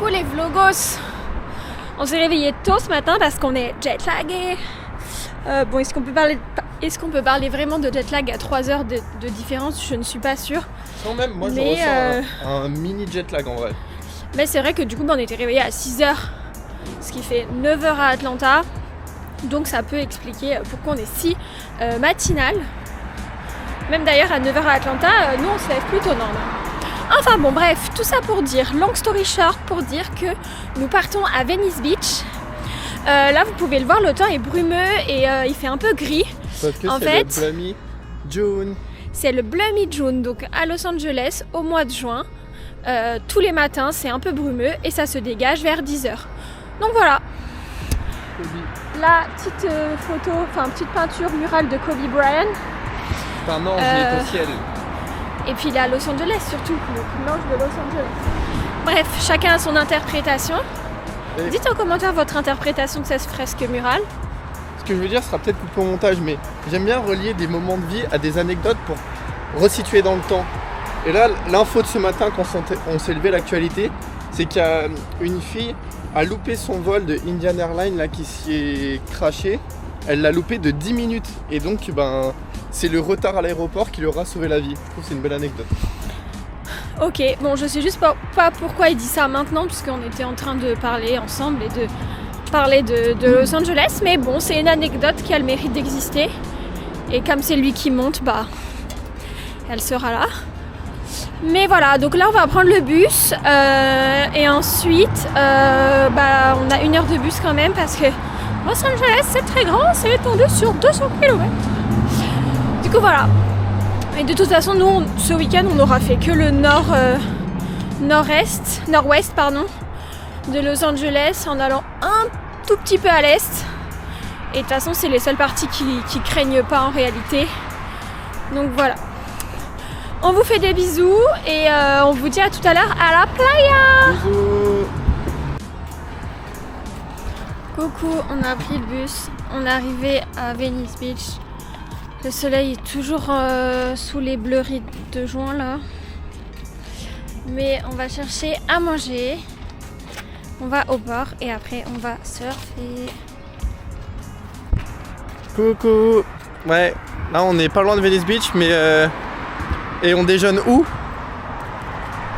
Coucou les vlogos. On s'est réveillé tôt ce matin parce qu'on est jet-lagué. Bon, est-ce qu'on peut parler vraiment de jet-lag à 3 heures de différence? Je ne suis pas sûre. Quand même, moi je ressens un mini jet-lag en vrai. Mais c'est vrai que du coup on était réveillé à 6 heures, ce qui fait 9 heures à Atlanta. Donc ça peut expliquer pourquoi on est si matinal. Même d'ailleurs à 9 heures à Atlanta, nous on se lève plutôt normalement. Enfin bon bref, tout ça pour dire, long story short, pour dire que nous partons à Venice Beach. Là vous pouvez le voir, le temps est brumeux et il fait un peu gris. Parce que en c'est fait, le Bloody June. C'est le Bloody June, donc à Los Angeles au mois de juin. Tous les matins c'est un peu brumeux et ça se dégage vers 10h. Donc voilà. La petite photo, enfin petite peinture murale de Kobe Bryant. C'est un ange, il est au ciel. Et puis il est à Los Angeles surtout, l'ange de Los Angeles. Bref, chacun a son interprétation. Et dites en commentaire votre interprétation de cette fresque murale. ce que je veux dire sera peut-être coupé au montage, mais j'aime bien relier des moments de vie à des anecdotes pour resituer dans le temps. Et là, l'info de ce matin quand on s'est levé l'actualité, c'est qu'il y a une fille a loupé son vol de Indian Airlines là, qui s'y est crashé. Elle l'a loupé de 10 minutes. Et donc, c'est le retard à l'aéroport qui lui aura sauvé la vie. Je trouve que c'est une belle anecdote. Ok, bon je sais juste pas pourquoi il dit ça maintenant, puisqu'on était en train de parler ensemble et de parler de Los Angeles. Mais bon, c'est une anecdote qui a le mérite d'exister. Et comme c'est lui qui monte, elle sera là. Mais voilà, donc là on va prendre le bus et ensuite on a 1 heure de bus quand même parce que Los Angeles c'est très grand, c'est étendu sur 200 km. Du coup voilà. Et de toute façon nous ce week-end on n'aura fait que le nord-ouest de Los Angeles en allant un tout petit peu à l'est. Et de toute façon c'est les seules parties qui craignent pas en réalité. Donc voilà. On vous fait des bisous et on vous dit à tout à l'heure à la playa. Bisous. Coucou, on a pris le bus, on est arrivé à Venice Beach. Le soleil est toujours sous les bleuries de juin là. Mais on va chercher à manger. On va au bord et après on va surfer. Coucou. Ouais, là on est pas loin de Venice Beach, mais et on déjeune où?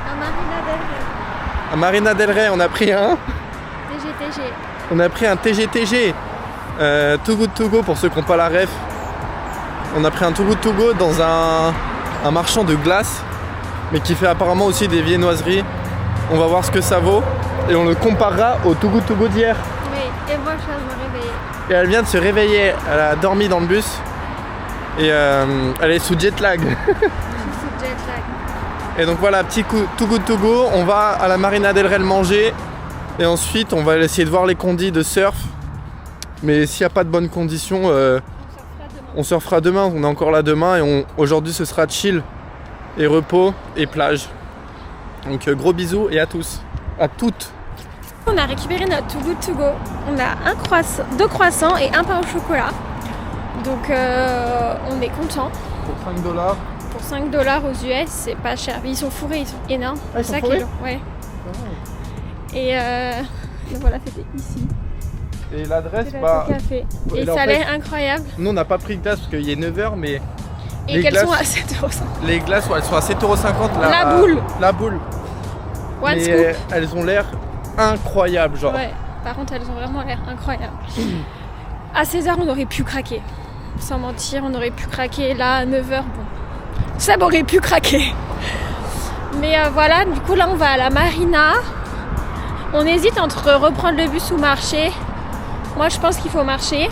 À Marina del Rey. À Marina del Rey, on a pris un TGTG. On a pris un TGTG. Too Good To Go pour ceux qui n'ont pas la ref. On a pris un Too Good To Go dans un marchand de glace, mais qui fait apparemment aussi des viennoiseries. On va voir ce que ça vaut et on le comparera au Too Good To Go d'hier. Oui, et moi je viens de me réveiller. Et elle vient de se réveiller, elle a dormi dans le bus et elle est sous jet lag. Je suis sous jet lag. Et donc voilà, petit coup Too Good To Go, on va à la Marina del Rey le manger et ensuite on va essayer de voir les condis de surf. Mais s'il n'y a pas de bonnes conditions, on surfera demain, on est encore là demain et aujourd'hui ce sera chill et repos et plage. Donc gros bisous et à tous, à toutes. On a récupéré notre Too Good To Go. On a 2 croissants et un pain au chocolat. Donc on est content. Pour $5. Pour $5 aux US, c'est pas cher. Ils sont fourrés, ils sont énormes. Ah, ils sont 5 fourrés kilos, ouais. Et donc voilà, c'était ici. Et l'adresse, C'est le café. Et en ça a fait, l'air incroyable. nous on n'a pas pris de glace parce qu'il est 9h, mais Et les qu'elles glaces, sont à 7,50 €. les glaces elles sont à 7,50 €. La boule. La boule. One Mais scoop. elles ont l'air incroyables, genre. Ouais, par contre, elles ont vraiment l'air incroyables. À 16h, on aurait pu craquer. Sans mentir, on aurait pu craquer. Là, à 9h, bon. Ça m'aurait pu craquer. Mais voilà, du coup, là, on va à la marina. On hésite entre reprendre le bus ou marcher. Moi, je pense qu'il faut marcher.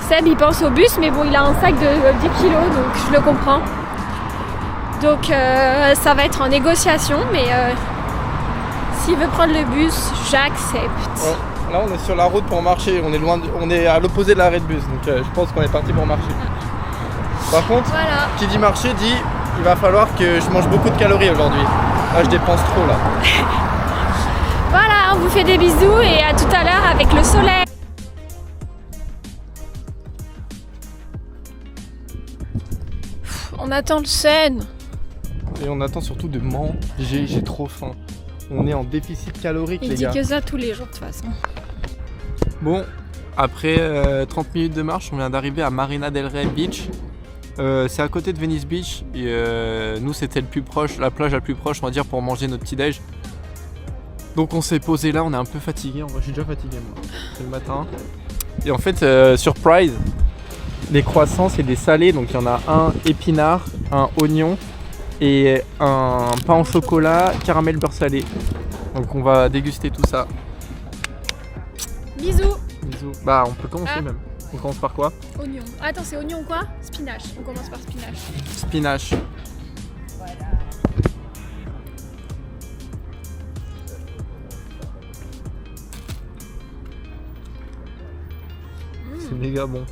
Seb, il pense au bus, mais bon, il a un sac de 10 kilos, donc je le comprends. Donc, ça va être en négociation, mais s'il veut prendre le bus, j'accepte. Ouais. Là, on est sur la route pour marcher. On est à l'opposé de l'arrêt de bus, donc je pense qu'on est parti pour marcher. Par contre, Voilà. qui dit marcher dit il va falloir que je mange beaucoup de calories aujourd'hui. Là, je dépense trop là. Voilà, on vous fait des bisous et à tout à l'heure avec le soleil. On attend le sun. Et on attend surtout de manger, j'ai trop faim. On est en déficit calorique, Il les dit gars. que ça tous les jours de toute façon. Bon, après 30 minutes de marche, on vient d'arriver à Marina del Rey Beach. C'est à côté de Venice Beach. Et nous, c'était le plus proche, la plage la plus proche, on va dire, pour manger notre petit déj. Donc on s'est posé là, on est un peu fatigué. En vrai, je suis déjà fatigué moi. C'est le matin. Et en fait, surprise, les croissants, c'est des salés. Donc il y en a un épinard, un oignon et un pain au chocolat, caramel beurre salé. Donc on va déguster tout ça. Bisous. Bisous. Bah on peut commencer Ah. même. On commence par quoi? Oignon. Attends, c'est oignon quoi? Spinach. On commence par spinach. Spinach. C'est méga bon.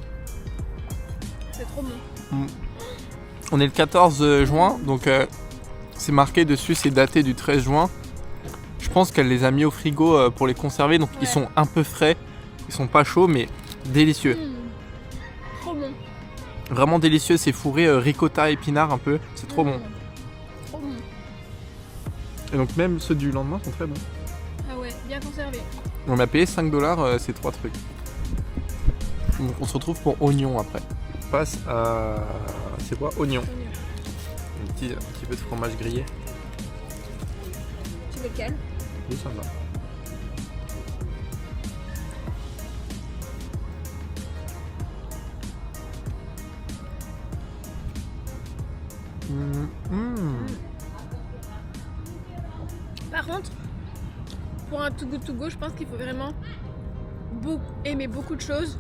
C'est trop bon. On est le 14 juin, donc c'est marqué dessus, c'est daté du 13 juin. Je pense qu'elle les a mis au frigo pour les conserver, donc ils Ouais. sont un peu frais, ils sont pas chauds mais délicieux. Trop bon. Vraiment délicieux, c'est fourré ricotta épinard un peu, c'est trop bon. Trop bon. Et donc même ceux du lendemain sont très bons. Ah ouais, bien conservé. On a payé 5$ ces 3 trucs. Donc on se retrouve pour oignon après. On passe à... c'est quoi? Oignon. Oignon. Un petit peu de fromage grillé. Tu veux lequel? Oui, ça va. Par contre, pour un Too Good To Go, je pense qu'il faut vraiment aimer beaucoup de choses.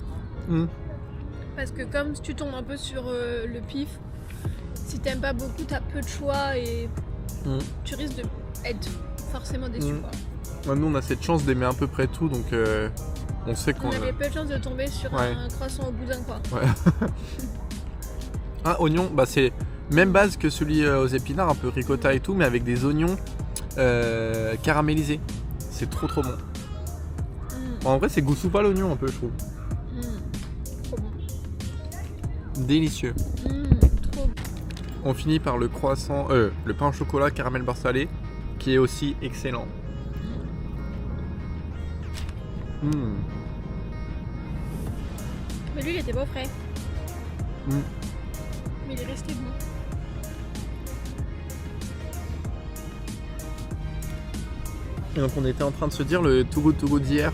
Parce que comme tu tombes un peu sur le pif, si t'aimes pas beaucoup, t'as peu de choix et tu risques de être forcément déçu. Quoi. Ouais, nous on a cette chance d'aimer à peu près tout, donc on sait qu'on On avait peu de chance de tomber sur un croissant au boudin quoi. Ouais. Ah, oignon, bah c'est même base que celui aux épinards, un peu ricotta et tout, mais avec des oignons caramélisés. C'est trop bon. En vrai, c'est goût soupe à l'oignon un peu, je trouve. Trop bon. Délicieux. Trop bon. On finit par le croissant, le pain au chocolat caramel beurre salé, qui est aussi excellent. Mais lui, il était pas frais. Mm. Mais il est resté bon. Et donc on était en train de se dire le Too Good To Go d'hier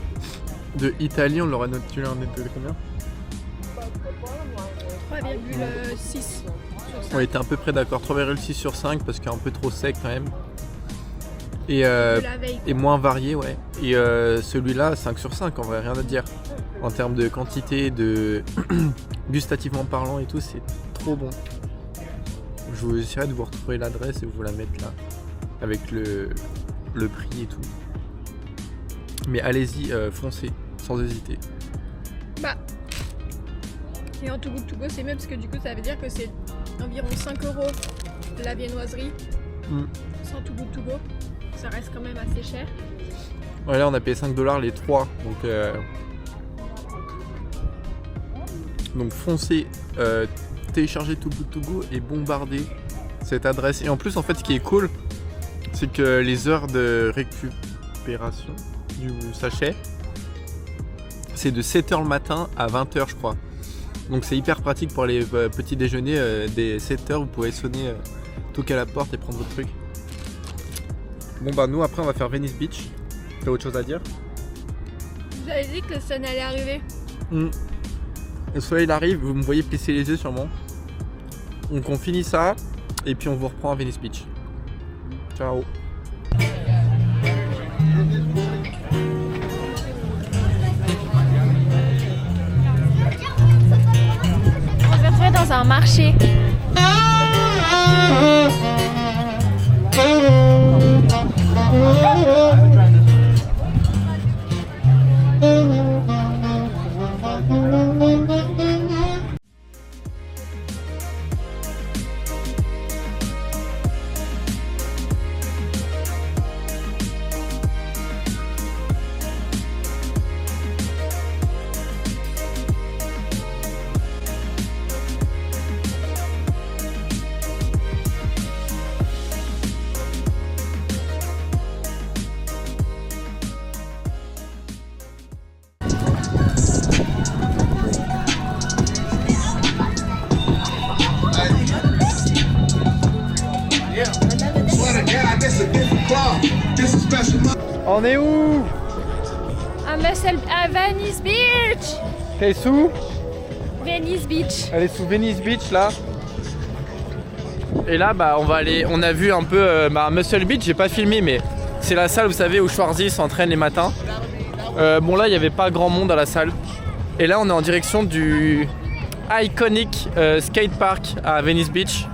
de Italie, on l'aurait noté, tu l'as noté de combien? 3,6 sur 5. On était à peu près d'accord, 3,6 sur 5 parce qu'il est un peu trop sec quand même. Et, De la veille. et moins varié, ouais. Et celui-là, 5 sur 5 en vrai, rien à dire. En termes de quantité, de gustativement parlant et tout, c'est trop bon. Je vous essaierai de vous retrouver l'adresse et vous la mettre là, avec le prix et tout. Mais allez-y, foncez, sans hésiter. Bah. Et en Too Good To Go, c'est mieux parce que du coup, ça veut dire que c'est environ 5 € la viennoiserie. Sans Too Good To Go. Ça reste quand même assez cher. Ouais, là on a payé 5$ les 3, donc foncez, téléchargez Too Good To Go et bombardez cette adresse. Et en plus, en fait, ce qui est cool, c'est que les heures de récupération du sachet, c'est de 7h le matin à 20h, je crois. Donc c'est hyper pratique pour les petits déjeuners. Dès 7h, vous pouvez sonner, toquer à la porte et prendre votre truc. Bon bah nous après on va faire Venice Beach. T'as autre chose à dire? Vous avez dit que le sun allait arriver. Le soleil arrive, vous me voyez plisser les yeux sûrement. Donc on finit ça et puis on vous reprend à Venice Beach. Ciao. On se retrouve dans un marché. On est où? À Venice Beach. T'es sous? Venice Beach. Elle est sous Venice Beach là. Et là bah on va aller, on a vu un peu Muscle Beach, j'ai pas filmé mais c'est la salle vous savez où Schwarzy s'entraîne les matins. Bon là il n'y avait pas grand monde à la salle. Et là on est en direction du Iconic Skate Park à Venice Beach.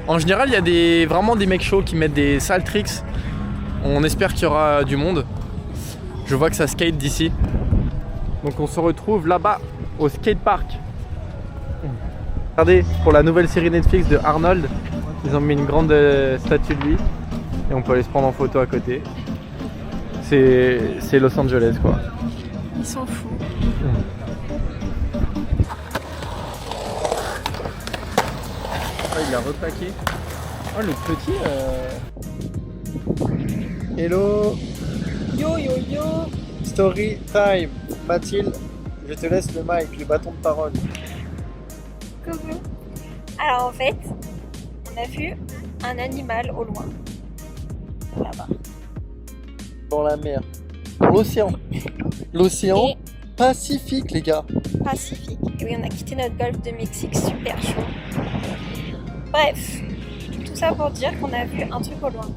En général il y a vraiment des mecs chauds qui mettent des sales tricks. On espère qu'il y aura du monde. Je vois que ça skate d'ici. Donc on se retrouve là-bas au skate park. Regardez, pour la nouvelle série Netflix de Arnold, ils ont mis une grande statue de lui et on peut aller se prendre en photo à côté. C'est Los Angeles quoi. Ils sont fous. Oh, il a repaqué. Oh le petit. Hello. Yo yo yo. Story time. Mathilde, je te laisse le mic, le bâton de parole. Coucou. Alors en fait, on a vu un animal au loin. Là-bas. Dans la mer. Dans l'océan. L'océan Et Pacifique les gars. Pacifique. Et oui, on a quitté notre golfe de Mexique super chaud. Bref, tout ça pour dire qu'on a vu un truc au loin.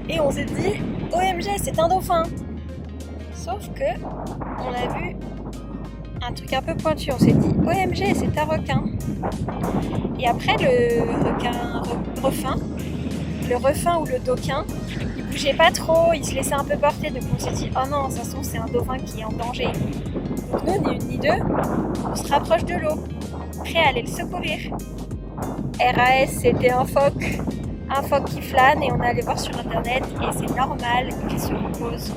Et on s'est dit, OMG, c'est un dauphin. Sauf que on a vu un truc un peu pointu. On s'est dit, OMG, c'est un requin. Et après, le refin ou le doquin, il bougeait pas trop, il se laissait un peu porter. Donc on s'est dit, oh non, ça se trouve, c'est un dauphin qui est en danger. Donc nous, ni une ni deux, on se rapproche de l'eau, prêt à aller le secourir. RAS, c'était un phoque qui flâne et on est allé voir sur internet et c'est normal qu'il se repose.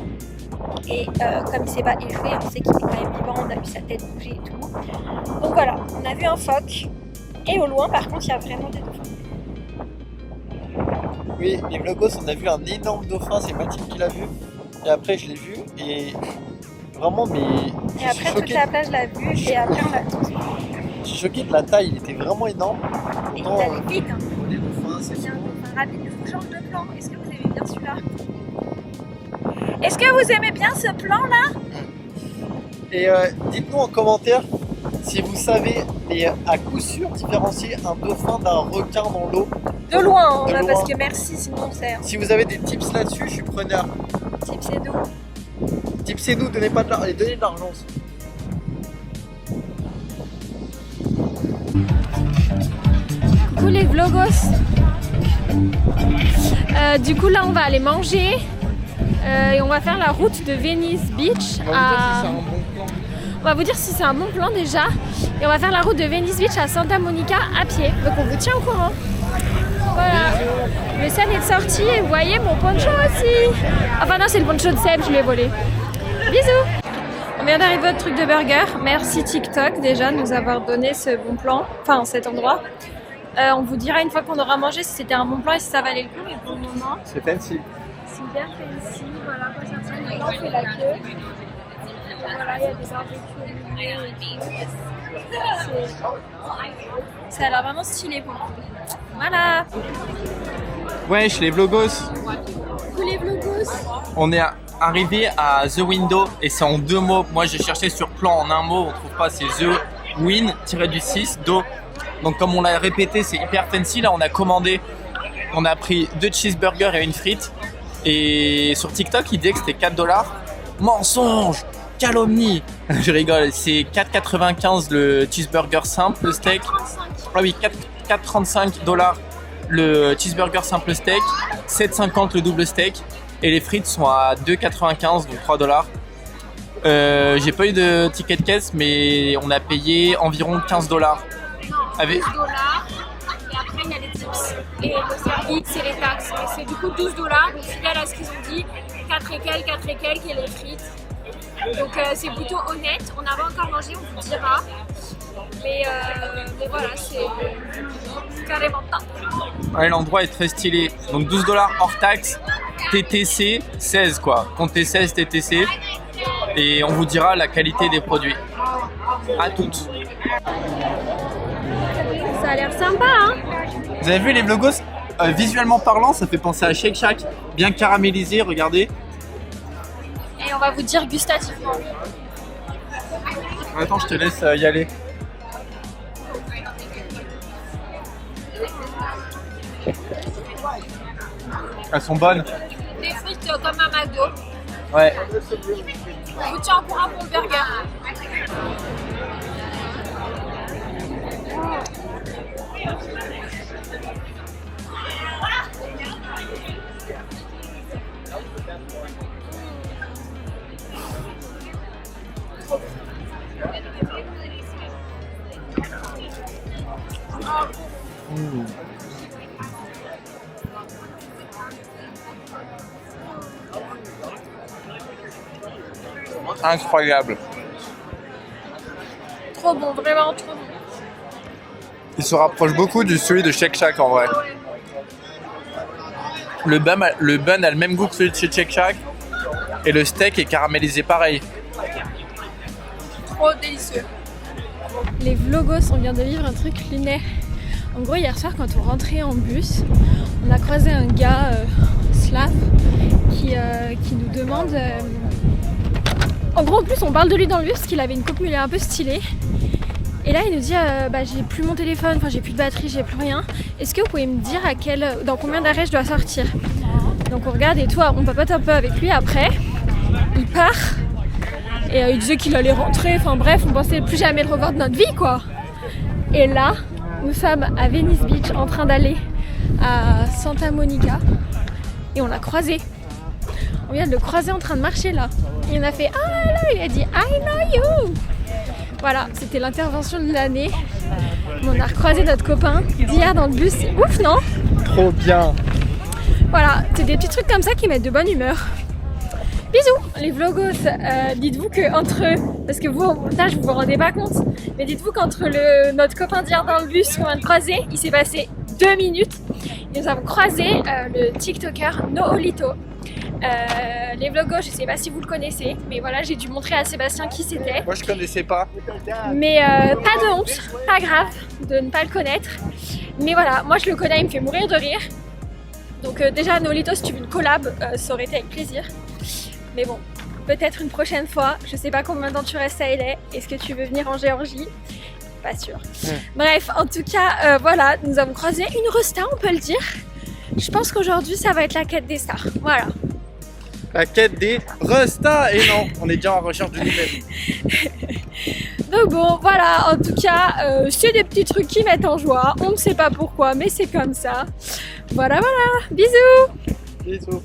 Et comme il s'est pas échoué, on sait qu'il est quand même vivant, on a vu sa tête bouger et tout. Donc voilà, on a vu un phoque et au loin par contre il y a vraiment des dauphins. Oui, les vlogos, on a vu un énorme dauphin, c'est Mathilde qui l'a vu. Et après je l'ai vu et vraiment mais... Et après toute la plage l'a vu et après on l'a tous vu. Je suis choqué de la taille, il était vraiment énorme. Et il allait vite. Hein. Les dauphins, c'est un dauphin rapide. Il faut changer de plan. Est-ce que vous aimez bien celui-là? Est-ce que vous aimez bien ce plan-là? Et dites-nous en commentaire si vous savez mais à coup sûr différencier un dauphin d'un requin dans l'eau. De loin, De loin. parce que merci, sinon on sert. Si vous avez des tips là-dessus, je suis preneur. Tips et nous. Tipsez-nous, donnez pas de l'argent et donnez de l'argent aussi. Coucou les vlogos. Du coup là on va aller manger et on va faire la route de Venice Beach. On va vous dire si c'est un bon plan déjà. Et on va faire la route de Venice Beach à Santa Monica à pied. Donc on vous tient au courant. Voilà. Le Seb est sorti et vous voyez mon poncho aussi. Enfin non, c'est le poncho de Seb, je l'ai volé. Bisous. On vient d'arriver au truc de burger. Merci TikTok déjà de nous avoir donné ce bon plan. Enfin cet endroit. On vous dira une fois qu'on aura mangé si c'était un bon plan et si ça valait le coup. Mais pour le moment, C'est fancy. c'est bien fancy. Voilà, quoi ça ressemble. Maintenant on fait la queue. Voilà, il y a des barbecues. Ça a l'air vraiment stylé pour le coup. Voilà. Wesh les vlogos. Coucou les vlogos. On est arrivé à The Window et c'est en 2 mots. Moi j'ai cherché sur plan en 1 mot, on trouve pas, c'est The Win-6 Do. Donc comme on l'a répété, c'est hyper fancy. Là on a commandé, on a pris 2 cheeseburgers et une frite. Et sur TikTok il disait que c'était $4. Mensonge, calomnie. Je rigole, c'est 4,95 le cheeseburger simple, le steak. Ah oui, 4,35 $ le cheeseburger simple steak, 7,50 le double steak. Et les frites sont à 2,95 donc 3 $. J'ai pas eu de ticket de caisse, mais on a payé environ 15 $. Avec... 12 $. Et après il y a les tips. Et le service et les taxes. Et c'est du coup 12 $. Donc fidèle à ce qu'ils ont dit, 4 et quelques et les frites. Donc c'est plutôt honnête. On n'a pas encore mangé, on vous dira. Mais voilà, c'est carrément top. Ouais, l'endroit est très stylé. Donc 12 $ hors taxe, TTC 16 quoi. Comptez 16 TTC. Et on vous dira la qualité des produits. À toutes. Ça a l'air sympa, hein? Vous avez vu les vlogos visuellement parlant, ça fait penser à Shake Shack, bien caramélisé, regardez. et on va vous dire gustativement. Attends, je te laisse y aller. Elles sont bonnes. Des frites comme un McDo. Ouais. Je vous tiens au courant pour le burger. Incroyable. Trop bon, vraiment trop bon. Il se rapproche beaucoup du celui de Shake Shack en vrai. Le bun a le même goût que celui de chez Shake Shack. Et le steak est caramélisé pareil. Trop délicieux. Les vlogos, on vient de vivre un truc lunaire. En gros, hier soir, quand on rentrait en bus, on a croisé un gars slave qui nous demande... En gros, en plus, on parle de lui dans le bus parce qu'il avait une coupe mulet un peu stylée. Et là, il nous dit j'ai plus mon téléphone, j'ai plus de batterie, j'ai plus rien. Est-ce que vous pouvez me dire dans combien d'arrêts je dois sortir? Donc on regarde et tout, on papote un peu avec lui. Après, il part et il disait qu'il allait rentrer. Enfin bref, on pensait plus jamais le revoir de notre vie, quoi. Et là, nous sommes à Venice Beach en train d'aller à Santa Monica et on l'a croisé. On vient de le croiser en train de marcher là. Et on a fait ah là, il a dit I know you. Voilà, c'était l'intervention de l'année. On a recroisé notre copain d'hier dans le bus. C'est ouf, non? Trop bien. Voilà, c'est des petits trucs comme ça qui mettent de bonne humeur. Bisous les vlogos, dites-vous que entre... Parce que vous, au montage, vous vous rendez pas compte. Mais dites-vous qu'entre notre copain d'hier dans le bus qu'on vient de croiser, il s'est passé 2 minutes. Et nous avons croisé le TikToker Noolito. Les vlogos, je sais pas si vous le connaissez, mais voilà, j'ai dû montrer à Sébastien qui c'était. Moi je connaissais pas. Mais pas de honte, pas grave de ne pas le connaître. Mais voilà, moi je le connais, il me fait mourir de rire. Donc déjà Noolito, si tu veux une collab, ça aurait été avec plaisir. Mais bon, peut-être une prochaine fois. Je sais pas combien de temps tu restes à LA. Est-ce que tu veux venir en Géorgie? Pas sûr. Bref, en tout cas, voilà, nous avons croisé une resta, on peut le dire. Je pense qu'aujourd'hui, ça va être la quête des stars. Voilà. La quête des restas. Et non, on est déjà en recherche de nouvelles. Donc bon, voilà, en tout cas, c'est des petits trucs qui mettent en joie. On ne sait pas pourquoi, mais c'est comme ça. Voilà, voilà. Bisous. Bisous.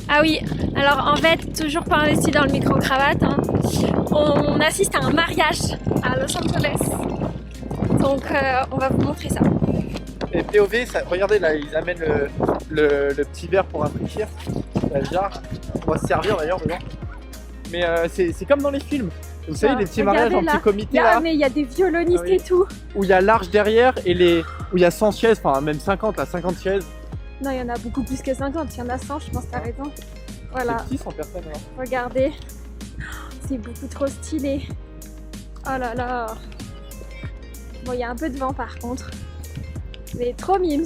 Ah oui, alors en fait, toujours pas investi dans le micro-cravate, hein, on assiste à un mariage à Los Angeles. Donc on va vous montrer ça. Et POV, regardez là, ils amènent le petit verre pour rafraîchir. La jarre. On va se servir d'ailleurs dedans. Mais c'est comme dans les films. Vous savez, les petits mariages en petit comité là. Mais il y a des violonistes et tout. Où il y a l'arche derrière et où il y a 100 chaises, enfin même 50 là, 50 chaises. Non, il y en a beaucoup plus que 50, il y en a 100, je pense que t'as raison. Voilà. C'est petit 100 personnes alors. Regardez, c'est beaucoup trop stylé. Oh là là. Bon, il y a un peu de vent par contre. Mais trop mimes.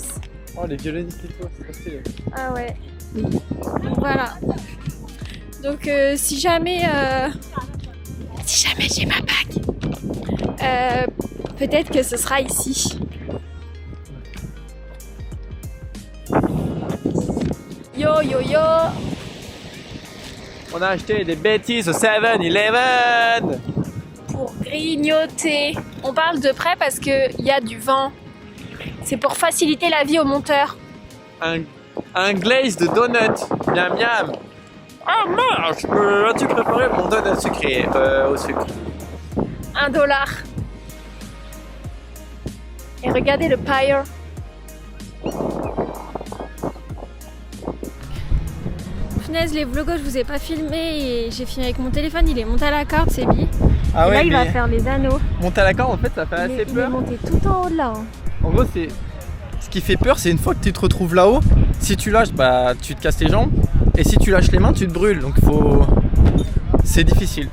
Oh, les violonistes et tout, c'est trop stylé. Ah ouais. Voilà. Donc si jamais j'ai ma bague, peut-être que ce sera ici. Yo yo yo. On a acheté des bêtises au 7-Eleven pour grignoter. On parle de près parce qu'il y a du vent. C'est pour faciliter la vie aux monteurs. Un glaze de donut. Miam miam. Ah marche. As-tu préparé mon donut sucré au sucre? $1. Et regardez le pyre. Punaise, les vlogos, je vous ai pas filmé et j'ai filmé avec mon téléphone, il est monté à la corde, c'est bi. Ah et ouais, là, il va faire les anneaux. Monter à la corde, en fait, ça fait assez Il peur. est monté tout en haut de là. Hein. En gros, ce qui fait peur, c'est une fois que tu te retrouves là-haut, si tu lâches, bah tu te casses les jambes. Et si tu lâches les mains, tu te brûles. Donc c'est difficile.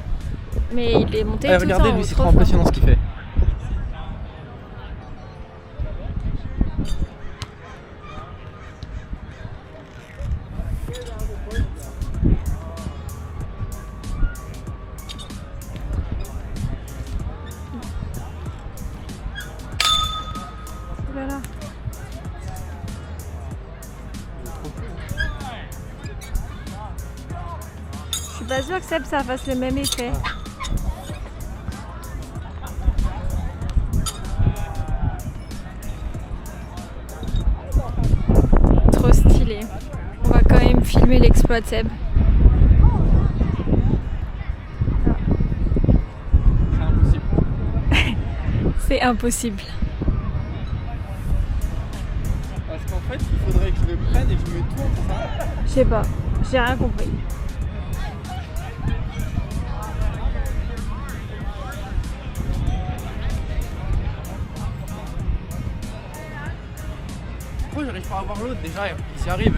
Mais il est monté tout en haut. Regardez, lui, c'est trop impressionnant ce qu'il fait. suis pas sûre que ça fasse le même effet. Trop stylé. On va quand même filmer l'exploit de Seb. C'est impossible. Parce qu'en fait, il faudrait que je le prenne et que je me tourne ça. Je sais pas, j'ai rien compris. Pourquoi j'arrive pas à voir l'autre déjà? Il s'y arrive.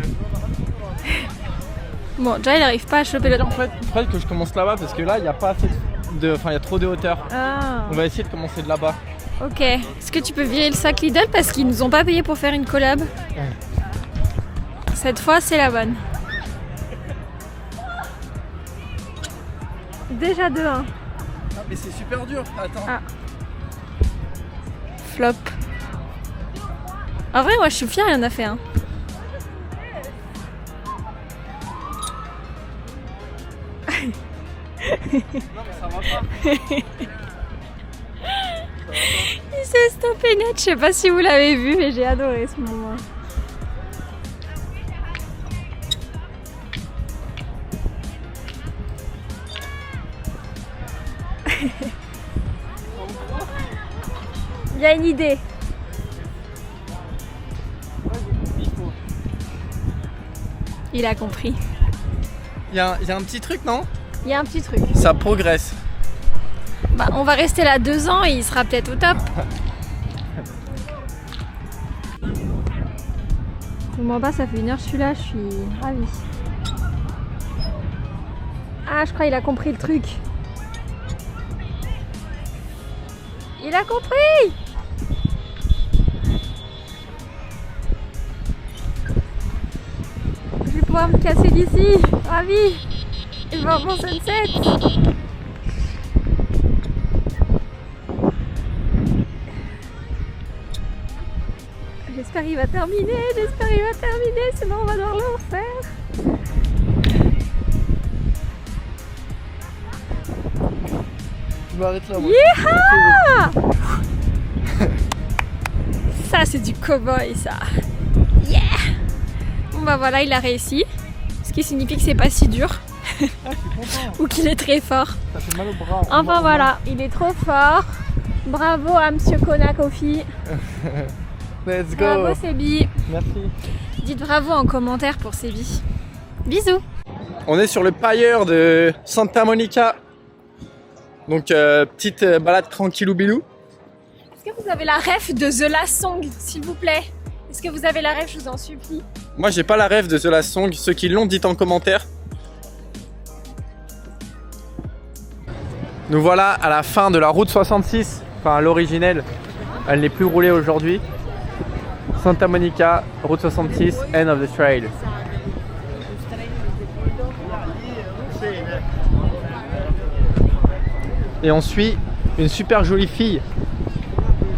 Bon, déjà il arrive pas à choper le... En fait, il faudrait que je commence là-bas parce que là, il n'y a pas assez de... Enfin, il y a trop de hauteur. Ah, On va essayer de commencer de là-bas. ok. Est-ce que tu peux virer le sac Lidl parce qu'ils nous ont pas payé pour faire une collab? Cette fois, c'est la bonne. Déjà 2-1. Ah, mais c'est super dur. Attends. Ah. Flop. En vrai, moi je suis fière, il en a fait un. Non, mais ça va pas. Il s'est stoppé net, je sais pas si vous l'avez vu, mais j'ai adoré ce moment. Il y a une idée. Il a compris. Il y a un petit truc, non? Il y a un petit truc. Ça progresse. Bah, on va rester là 2 ans et il sera peut-être au top. Je comprends pas, ça fait 1 heure que je suis là, je suis ravie. Ah, je crois qu'il a compris le truc. Il a compris! Je vais pouvoir me casser d'ici. Ravi! Et voir mon sunset. J'espère qu'il va terminer, sinon on va devoir le refaire. Je m'arrête là, moi. Yeeha! Ça c'est du cow-boy ça. Yeah! Bon bah voilà, il a réussi. Ce qui signifie que c'est pas si dur. Ah, je suis content. Ou qu'il est très fort. Ça fait mal au bras. Enfin voilà, il est trop fort. Bravo à Monsieur Konakofi. Let's go. Bravo Sébi. Merci. Dites bravo en commentaire pour Sébi. Bisous. On est sur le pailleur de Santa Monica. Donc petite balade tranquillou bilou. Est-ce que vous avez la ref de The Last Song, s'il vous plaît? Est-ce que vous avez la ref, je vous en supplie? Moi j'ai pas la rêve de The Last Song. Ceux qui l'ont, dites en commentaire. Nous voilà à la fin de la route 66. Enfin l'originelle. Elle n'est plus roulée aujourd'hui. Santa Monica, route 66, end of the trail. Et on suit une super jolie fille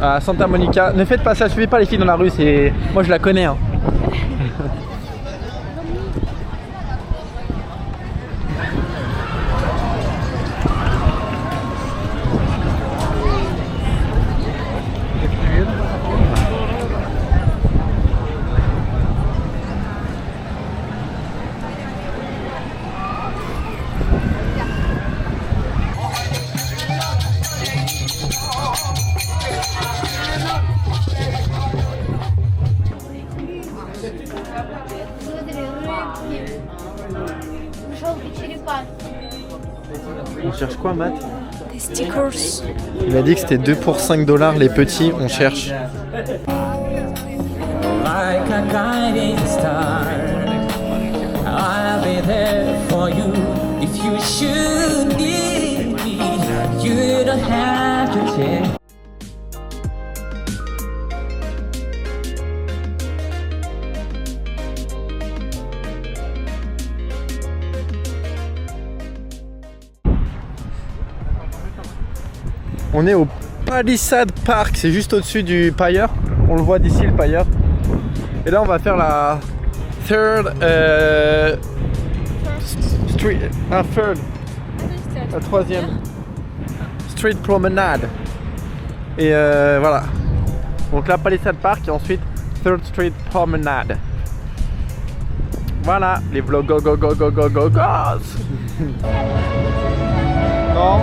à Santa Monica. Ne faites pas ça, suivez pas les filles dans la rue, c'est... Moi je la connais. Hein. On cherche quoi, Matt? Des stickers. Il a dit que c'était 2 pour 5 $ les petits, on cherche. Like a guiding star, I'll be there for you. If you should need me, you don't have to change. On est au Palisade Park, c'est juste au-dessus du pailleur. On le voit d'ici le pailleur. Et là on va faire la third third. La troisième. Street Promenade. Et voilà. Donc là, Palisade Park et ensuite Third Street Promenade. Voilà, les vlogs go. Non.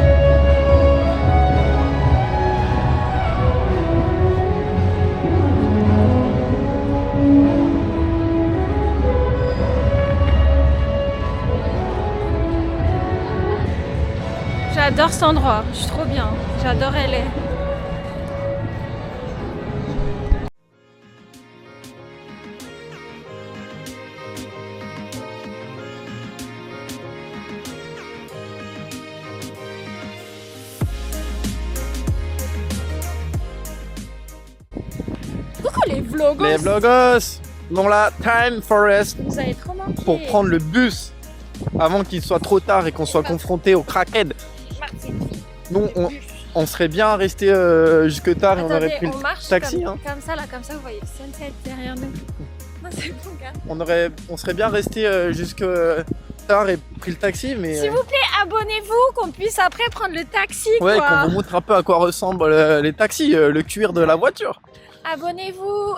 J'adore cet endroit, je suis trop bien. J'adore LA. Coucou les vlogos. Les vlogos. Non là, time for rest Vous avez trop manqué. pour prendre le bus avant qu'il soit trop tard et qu'on soit confronté au crackhead. Nous, on serait bien resté jusque tard et on aurait pris on le marche taxi. comme ça, là, comme ça, vous voyez le sunset derrière nous. Non, c'est bon, gars. On serait bien resté jusque tard et pris le taxi, mais S'il vous plaît, abonnez-vous, qu'on puisse après prendre le taxi, ouais, quoi. qu'on vous montre un peu à quoi ressemblent les taxis, le cuir de la voiture. Abonnez-vous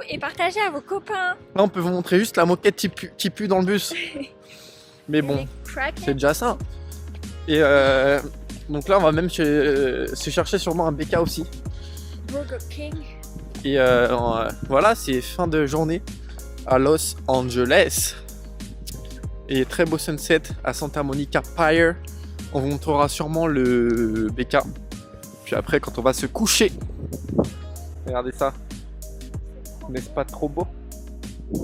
et partagez à vos copains. Là, on peut vous montrer juste la moquette qui pue dans le bus. Mais bon, Les crackheads. c'est déjà ça. Et donc là, on va même se chercher sûrement un BK aussi. Burger King. Et voilà, c'est fin de journée à Los Angeles. Et très beau sunset à Santa Monica Pier. On vous montrera sûrement le BK. Puis après, quand on va se coucher, regardez ça. N'est-ce pas trop beau? Je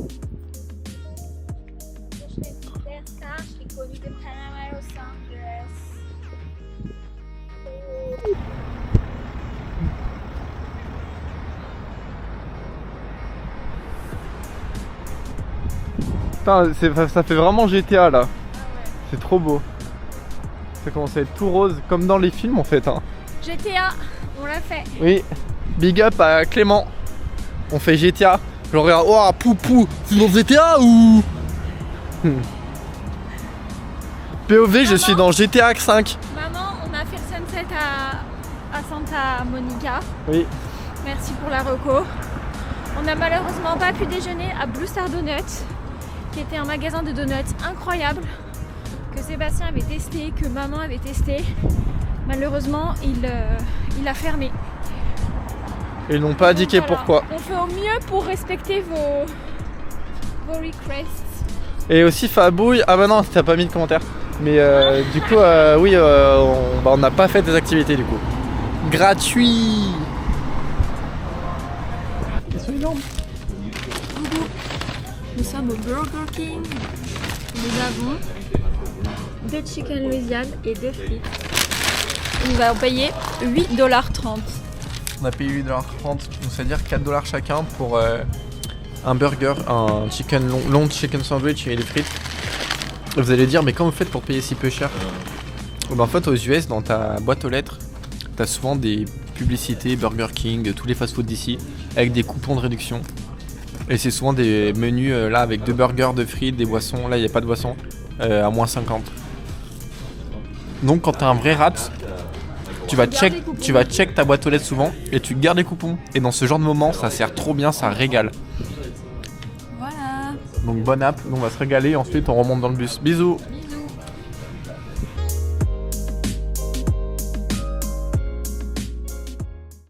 fais une superstar, je suis connue de Panama à Los Angeles. Putain, ça fait vraiment GTA là. C'est trop beau. Ça commence à être tout rose, comme dans les films en fait. Hein. GTA, on l'a fait. Oui, big up à Clément. On fait GTA. Je regarde, oh poupou, c'est dans GTA ou POV, je suis dans GTA 5. Maman, on a fait le sunset à Santa Monica. Oui. Merci pour la reco. On n'a malheureusement pas pu déjeuner à Blue Star Donuts, qui était un magasin de donuts incroyable, que Sébastien avait testé, que maman avait testé. Malheureusement, il a fermé. Ils n'ont pas indiqué Voilà. pourquoi. On fait au mieux pour respecter vos requests. Et aussi Fabouille, ah bah non, t'as pas mis de commentaire. Mais du coup, oui, on n'a pas fait des activités du coup. Gratuit. Ils sont énormes. Nous sommes au Burger King. Nous avons 2 chicken Louisiane et 2 frites. Nous avons payé 8,30 $. On a payé 8,30$, donc c'est-à-dire 4$ chacun pour un burger, un chicken long chicken sandwich et des frites. Et vous allez dire, mais comment vous faites pour payer si peu cher? Ben, en fait, aux US, dans ta boîte aux lettres, t'as souvent des publicités Burger King, tous les fast-food d'ici, avec des coupons de réduction. Et c'est souvent des menus là avec 2 burgers, 2 frites, des boissons. Là, il n'y a pas de boissons, à moins 50. Donc, quand t'as un vrai rat, tu vas check ta boîte aux lettres souvent et tu gardes les coupons. Et dans ce genre de moment, ça sert trop bien, ça régale. Voilà. Donc bonne app, nous on va se régaler et ensuite on remonte dans le bus. Bisous. Bisous.